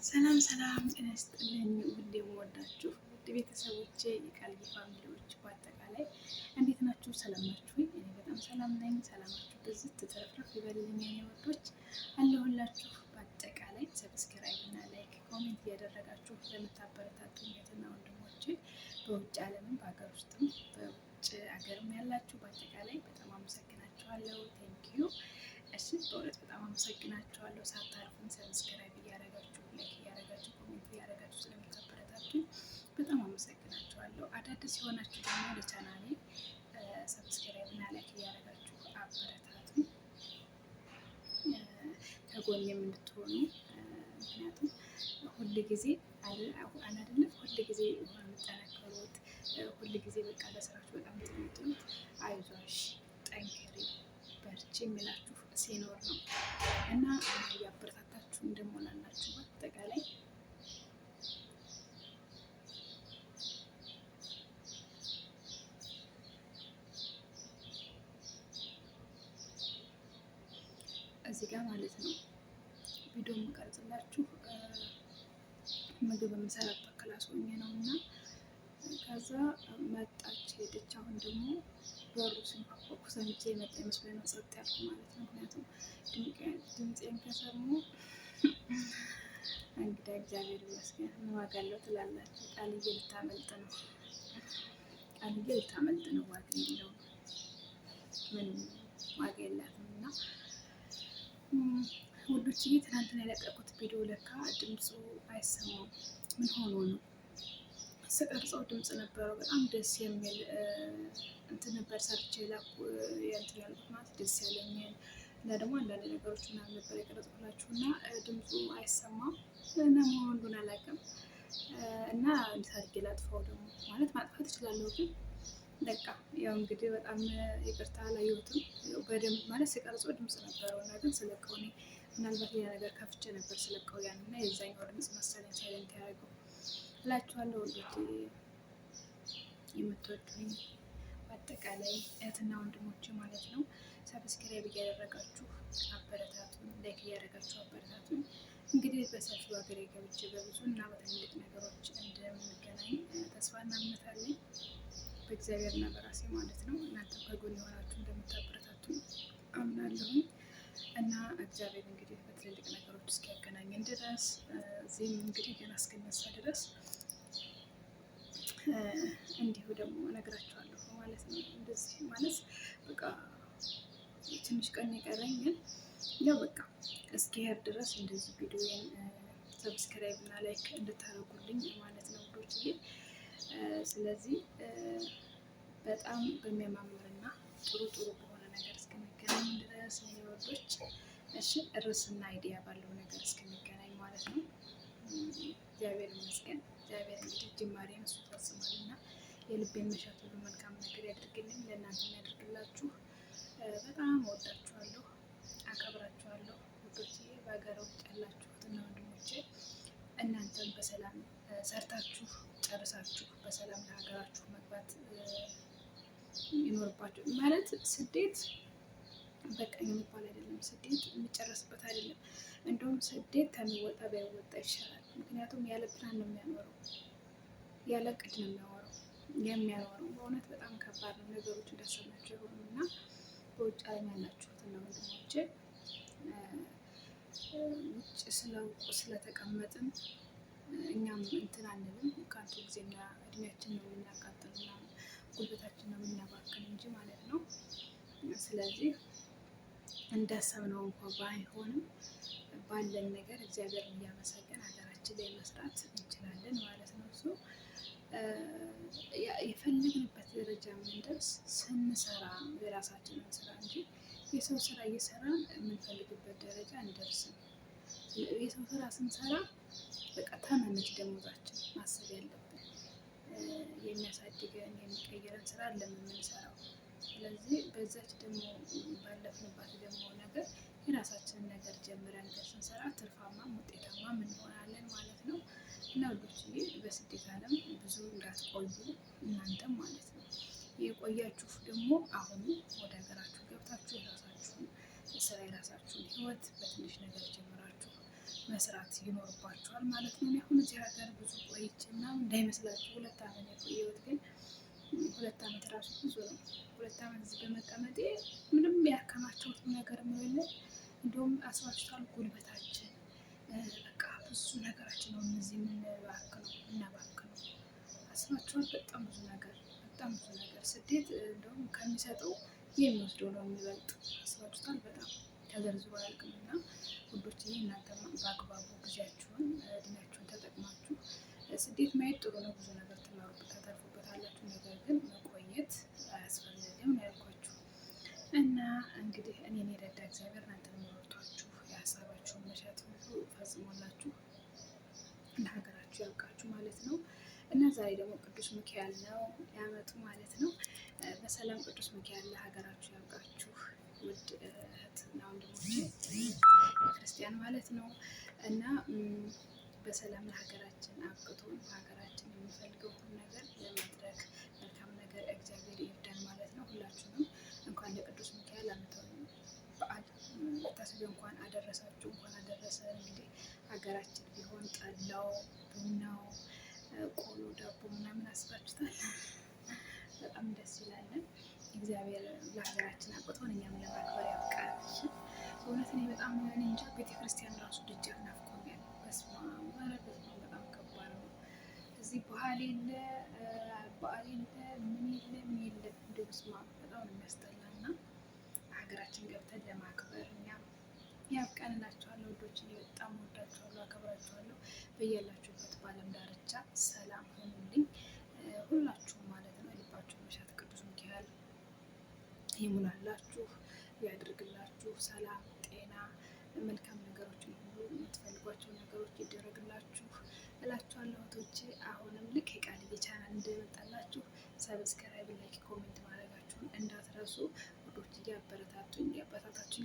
ሰላም ሰላም ጤና ይስጥልኝ። ውድ የምወዳችሁ ውድ ቤተሰቦቼ የቃልዬ ፋሚሊዎች በአጠቃላይ እንዴት ናችሁ? ሰላም ናችሁ? እኔ በጣም ሰላም ነኝ። ሰላማችሁ ብዝት ትትረፍረፍ ይበልልኝ የኔ ወዶች አለሁላችሁ። በአጠቃላይ ሰብስክራይብ እና ላይክ ኮሜንት እያደረጋችሁ ለምታበረታቱኝ እህትና ወንድሞቼ በውጭ ዓለምም በሀገር ውስጥም በውጭ ሀገርም ያላችሁ በአጠቃላይ በጣም አመሰግናችኋለሁ። ቴንኪዩ። እሺ በእውነት በጣም አመሰግናችኋለሁ። ሳታርፉን ሰብስክራይብ እያደረጋችሁ ላይክ እያደረጋችሁ ኮሜንት እያደረጋችሁ ስለምታበረታቱኝ በጣም አመሰግናችኋለሁ። አዳዲስ የሆናችሁ ደግሞ ለቻናሌ ሰብስክራይብ እና ላይክ እያደረጋችሁ አበረታቱኝ ከጎኔም እንድትሆኑ ምክንያቱም ሁል ጊዜ አላደለም ሁል ጊዜ የምጠነክሩት ሁል ጊዜ በቃ ለስራችሁ በጣም ትምትሉት አይዞሽ ጠንክሪ በርቺ የሚላችሁ ሲኖር ነው እና እያበረታታችሁ እንደሞላላችሁ በአጠቃላይ እዚህ ጋር ማለት ነው ቪዲዮ የምቀርጽላችሁ ምግብ የምሰራበት ክላስ ሆኜ ነው እና ከዛ መጣች ሄደች። አሁን ደግሞ በሩ ሲንኳኳ ሰምቼ የመጣ ይመስለኝ ነው ጸጥ ያልኩ ማለት ነው። ምክንያቱም ድምፄን ከሰሙ እንግዲህ እግዚአብሔር ይመስገን ምን ዋጋ አለው ትላላችሁ። ቃልዬ ልታመልጥ ነው፣ ቃልዬ ልታመልጥ ነው። ዋጋ የለውም፣ ምንም ዋጋ የላትም። እና ውዶችዬ ትናንትና የለቀቁት ቪዲዮ ለካ ድምፁ አይሰማም። ምን ሆኖ ነው? ስቀርጸው ድምፅ ነበረው። በጣም ደስ የሚል እንትን ነበር ሰርቼ እንትን ያልኩት ማለት ደስ ያለኝን እና ደግሞ አንዳንድ ነገሮች ምናምን ነበር የቀረጽኩላችሁ እና ድምፁ አይሰማም እና መሆኑ እንደሆነ አላውቅም። እና እንዴት አድርጌ ላጥፋው ደግሞ ማለት ማጥፋት እችላለሁ፣ ግን በቃ ያው እንግዲህ በጣም ይቅርታ አላየሁትም በደንብ ማለት ስቀርጸው ድምፅ ነበረው እና ግን ስለቀው እኔ ምናልባት ሌላ ነገር ከፍቼ ነበር ስለቀው ያን እና የዛኛው ድምፅ መሰለኝ ሳይለንት ያደረገው እላችኋለሁ። ወዶች የምትወዱኝ በአጠቃላይ እህትና ወንድሞቼ ማለት ነው ሰብስክራይብ እያደረጋችሁ አበረታቱን፣ ላይክ እያደረጋችሁ አበረታቱን። እንግዲህ በሰፊው ሀገሬ ገብቼ በብዙ እና በትልቅ ነገሮች እንደምንገናኝ ተስፋ እና እምነት አለኝ በእግዚአብሔር እና በራሴ ማለት ነው። እናንተም ከጎን የሆናችሁ እንደምታበረታቱን አምናለሁኝ እና እግዚአብሔር እንግዲህ በትልልቅ ነገሮች እስኪያገናኘን ድረስ እዚህም እንግዲህ ገና እስክነሳ ድረስ እንዲሁ ደግሞ እነግራችኋለሁ ማለት ነው። እንደዚህ ማለት በቃ ትንሽ ቀን የቀረኝ ግን ያው በቃ እስኪሄድ ድረስ እንደዚህ ቪዲዮን ሰብስክራይብ እና ላይክ እንድታደርጉልኝ ማለት ነው ውዶችዬ። ስለዚህ በጣም በሚያማምርና ጥሩ ጥሩ በሆነ ነገር እስክንገናኝ ድረስ የኔ ወዶች እሺ፣ ርዕስና አይዲያ ባለው ነገር እስክንገናኝ ማለት ነው። እግዚአብሔር ይመስገን። እግዚአብሔር እንግዲህ ጅማሬን እሱ ይፈጽማል እና የልቤን መሻት ሁሉ መልካም ነገር ያድርግልኝ፣ ለእናንተ ያድርግላችሁ። በጣም እወዳችኋለሁ፣ አከብራችኋለሁ ውዶችዬ። በሀገር ውጭ ያላችሁትና ወንድሞቼ እናንተም በሰላም ሰርታችሁ ጨርሳችሁ በሰላም ለሀገራችሁ መግባት ይኖርባችሁ። ማለት ስደት በቃ የሚባል አይደለም፣ ስደት የሚጨረስበት አይደለም። እንደውም ስደት ከሚወጣ ባይወጣ ይሻላል። ምክንያቱም ያለ ፕላን ነው የሚያኖረው፣ ያለ እቅድ ነው የሚያኖረው። በእውነት በጣም ከባድ ነው ነገሮች እንዳሰብናቸው የሆኑ እና በውጭ ዓለም ያላችሁትና ወንድሞቼ ውጭ ስለተቀመጥን እኛም እንትን አንልም። ከአንቱ ጊዜና እድሜያችን ነው የምናቃጥልና ጉልበታችን ነው የምናባክን እንጂ ማለት ነው። ስለዚህ እንዳሰብነው እንኳ ባይሆንም ባለን ነገር እግዚአብሔርን እያመሰገን ሀገራችን ላይ መስራት እንችላለን ማለት ነው። እሱ የፈለግንበት ደረጃ የምንደርስ ስንሰራ የራሳችንን ስራ እንጂ የሰው ስራ እየሰራን የምንፈልግበት ደረጃ እንደርስም። የሰው ስራ ስንሰራ በቃ ተመነች ደሞዛችን ማሰብ ያለብን የሚያሳድገን የሚቀይረን ስራ ለምንሰራው። ስለዚህ በዛች ደግሞ ባለፍንባት ደግሞ ነገር የራሳችንን ነገር ጀምረን ስንሰራ ትርፋማም ውጤታማም እንሆናለን ማለት ነው። እና ውዶችዬ በስደት ዓለም ብዙ እንዳትቆዩ እናንተም ማለት ነው። የቆያችሁ ደግሞ አሁኑ ወደ ሀገራችሁ ገብታችሁ የራሳችሁን ስራ የራሳችሁን ህይወት በትንሽ ነገር ጀምራችሁ መስራት ይኖርባችኋል ማለት ነው። አሁን እዚህ ሀገር ብዙ ቆይቼ ምናምን እንዳይመስላችሁ 2 ዓመት የቆየሁት፣ ግን 2 ዓመት ራሱ ብዙ ነው። 2 ዓመት እዚህ በመቀመጤ ምንም ያከማቸውት ነገር ነው የለ። እንዲሁም አስባችሁታል? ጉልበታችን በቃ ብዙ ነገራችን ነው እነዚህ እናባክነው። አስባችኋል? በጣም ብዙ ነገር ስደት እንደውም ከሚሰጠው የሚወስደው ነው የሚበልጥ። አስባችሁታል? በጣም ተዘርዝሮ አያልቅም። እና ውዶች እናንተ በአግባቡ ጊዜያችሁን እድሜያችሁን ተጠቅማችሁ ስደት ማየት ጥሩ ነው። ብዙ ነገር ታተርፉበታላችሁ። ነገር ግን መቆየት አያስፈልግም ያልኳችሁ። እና እንግዲህ እኔን የረዳ እግዚአብሔር እናንተን የሚወርቷችሁ የሀሳባችሁን መሻት ሁሉ ፈጽሞላችሁ ለሀገራችሁ ያብቃችሁ ማለት ነው። እና ዛሬ ደግሞ ቅዱስ ሚካኤል ነው ያመጡ ማለት ነው። በሰላም ቅዱስ ሚካኤል ለሀገራችሁ ያብቃችሁ ውድ እህትና ወንድሞቼ ክርስቲያን ማለት ነው። እና በሰላም ለሀገራችን አብቅቶን በሀገራችን የምንፈልገው ነገር ለማድረግ መልካም ነገር እግዚአብሔር ይርዳን ማለት ነው። ሁላችሁንም እንኳን ለቅዱስ ሚካኤል ዓመታዊ በዓል መታሰቢያ እንኳን አደረሳችሁ፣ እንኳን አደረሰን። እንግዲህ ሀገራችን ቢሆን ጠላው፣ ቡናው፣ ቆሎ፣ ዳቦ ምናምን አስባችሁታል። በጣም ደስ ይላለን። እግዚአብሔር ለሀገራችን አብቅቶን እኛም ለማክበር ያብቃን። በእውነት እኔ በጣም እንጃ ቤተክርስቲያን ራሱ ደጃፍ ናፍቆኛል። በስመ አብ በጣም ከባድ ነው። እዚህ በዓል የለ ምን የለ እንደ በስመ አብ በጣም ነው የሚያስጠላ። እና ሀገራችን ገብተን ለማክበር እኛም ያብቃን እላችኋለሁ ውዶች። በጣም ወዳችኋለሁ፣ አከብራችኋለሁ። በያላችሁበት በዓለም ዳርቻ ሰላም ሆኑልኝ ሁላችሁም ማለት ነው። የልባችሁን መሻት ቅዱስ ሚካኤል ይሙላላችሁ፣ ያድርግላችሁ። ሰላም፣ ጤና፣ መልካም ነገሮችን ሁሉ የምትፈልጓቸው ነገሮች ይደረግላችሁ እላችኋለሁ እህቶቼ። አሁንም ልክ የቃልዬ ቻናል እንደመጣላችሁ ሰብስክራይብ፣ ላይክ፣ ኮሜንት ማድረጋችሁን እንዳትረሱ ውዶች። እያበረታታችሁኝ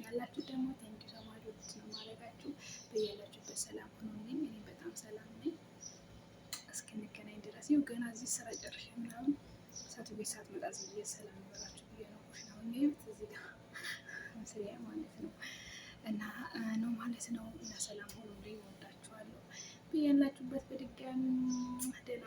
ያላችሁ ደግሞ ቴንኪ ሰማጆች ነው ማድረጋችሁ። በያላችሁበት ሰላም ሆኖልኝ እኔ በጣም ሰላም ነኝ። እስክንገናኝ ድረስ ይኸው ገና እዚህ ስራ ጨርሼ ምናምን እሳቱ ቤት ሳትመጣ ዝዬ ሰላም ይበላችሁ ብዬ ነው ኩሽናው የሚሄዱት እዚህ ጋር መስሪያ ማለት ነው። እና ነው ማለት ነው። እና ሰላም ሆኖልኝ ወዳችኋለሁ። በያላችሁበት በድጋሚ ደህና